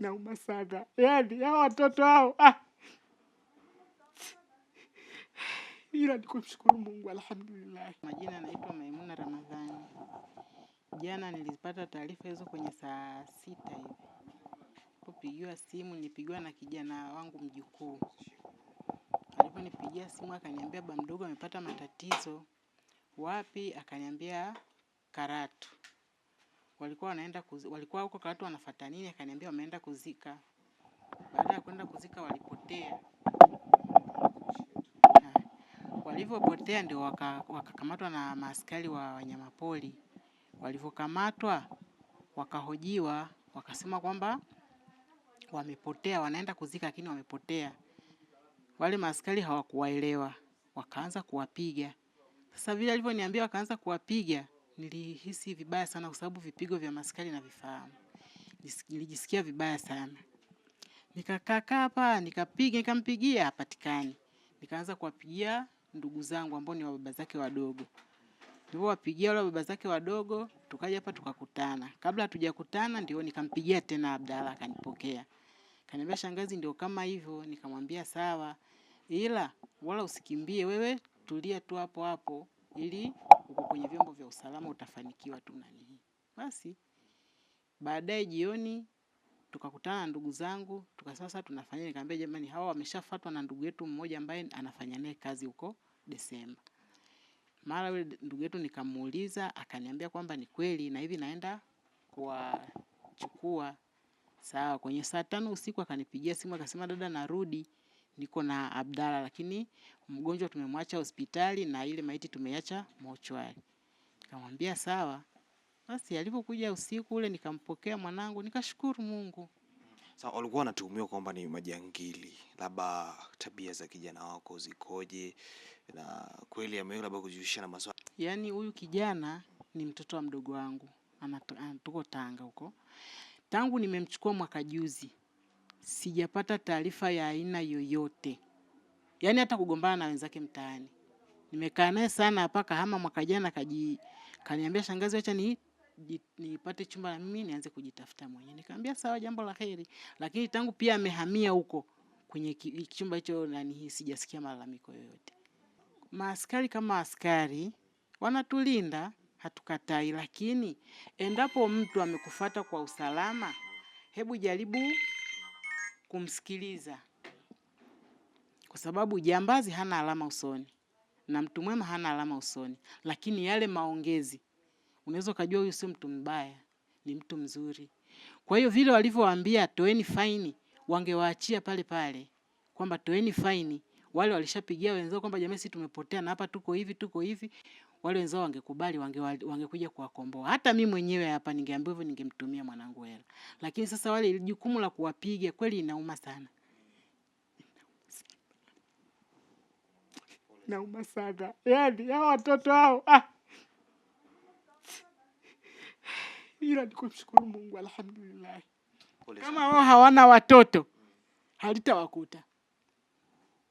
nauma sana. Yaani hao watoto hao ila nikumshukuru Mungu, alhamdulillah. Majina naitwa Maimuna Ramadhani. Jana nilipata taarifa hizo kwenye saa 6 hivi. Kupigiwa simu, nilipigiwa na kijana wangu mjukuu. Aliponipigia simu akaniambia baba mdogo amepata matatizo. Wapi? Akaniambia Karatu. Walikuwa huko Karatu wanafuata nini? Akaniambia wameenda kuzika. Baada ya kwenda kuzika walipotea. Walivyopotea ndio wakakamatwa na maaskari wa wanyamapori. Walivyokamatwa wakahojiwa, wakasema kwamba wamepotea, wanaenda kuzika lakini wamepotea. Wale maaskari hawakuwaelewa, wakaanza kuwapiga. Sasa vile alivyoniambia wakaanza kuwapiga, nilihisi vibaya sana kwa sababu vipigo vya maaskari na vifahamu. Nilijisikia vibaya sana. Nikakaa hapa, nikampigia hapatikani. Nikaanza kuwapigia ndugu zangu ambao ni wa baba zake wadogo. Nilipowapigia wale baba zake wadogo, tukaja hapa tukakutana. Kabla hatujakutana ndio nikampigia tena Abdalla akanipokea. Kaniambia shangazi ndio kama hivyo, nikamwambia sawa. Ila wala usikimbie wewe, tulia tu hapo hapo ili uko kwenye vyombo vya usalama utafanikiwa tu nani. Basi baadaye jioni tukakutana na ndugu zangu, tukasema sasa tunafanya. Nikamwambia jamani hawa wameshafuatwa na ndugu yetu mmoja ambaye anafanya naye kazi huko Desemba. Mara yule ndugu yetu nikamuuliza, akaniambia kwamba ni kweli na hivi naenda kuwachukua. Sawa, kwenye saa 5 usiku akanipigia simu akasema dada narudi, niko na Abdalla lakini mgonjwa tumemwacha hospitali na ile maiti tumeiacha mochwari. Nikamwambia sawa. Basi alipokuja usiku ule nikampokea mwanangu, nikashukuru Mungu. Sasa walikuwa wanatuhumiwa kwamba ni majangili. Labda tabia za kijana wako zikoje na kweli ameona labda kujihusisha na maswala. Yaani huyu kijana ni mtoto wa mdogo wangu. Anatoka Tanga huko. Tangu nimemchukua mwaka juzi, sijapata taarifa ya aina yoyote. Yaani hata kugombana na wenzake mtaani. Nimekaa naye sana hapa Kahama mwaka jana kaniambia shangazi acha nipate chumba na mimi nianze kujitafuta mwenyewe. Nikamwambia sawa, jambo la heri. Lakini tangu pia amehamia huko kwenye chumba hicho nani sijasikia malalamiko yoyote. Maaskari kama askari wanatulinda, hatukatai, lakini endapo mtu amekufuata kwa usalama, hebu jaribu kumsikiliza. Kwa sababu jambazi hana alama usoni na mtu mwema hana alama usoni, lakini yale maongezi unaweza kujua huyu sio mtu mbaya, ni mtu mzuri. Kwa hiyo vile walivyowaambia toeni faini, wangewaachia pale pale kwamba toeni faini. Wale walishapigia wenzao kwamba jamii sisi tumepotea na hapa tuko hivi, wale wenzao wangekubali, wangekuja kuwakomboa. Hata mimi mwenyewe hapa ningeambiwa hivyo ningemtumia mwanangu hela. Lakini sasa wale jukumu la kuwapiga kweli inauma sana. Nauma sana. Yaani hao watoto hao ila nikumshukuru Mungu, alhamdulillah. Kama wao hawana watoto halitawakuta.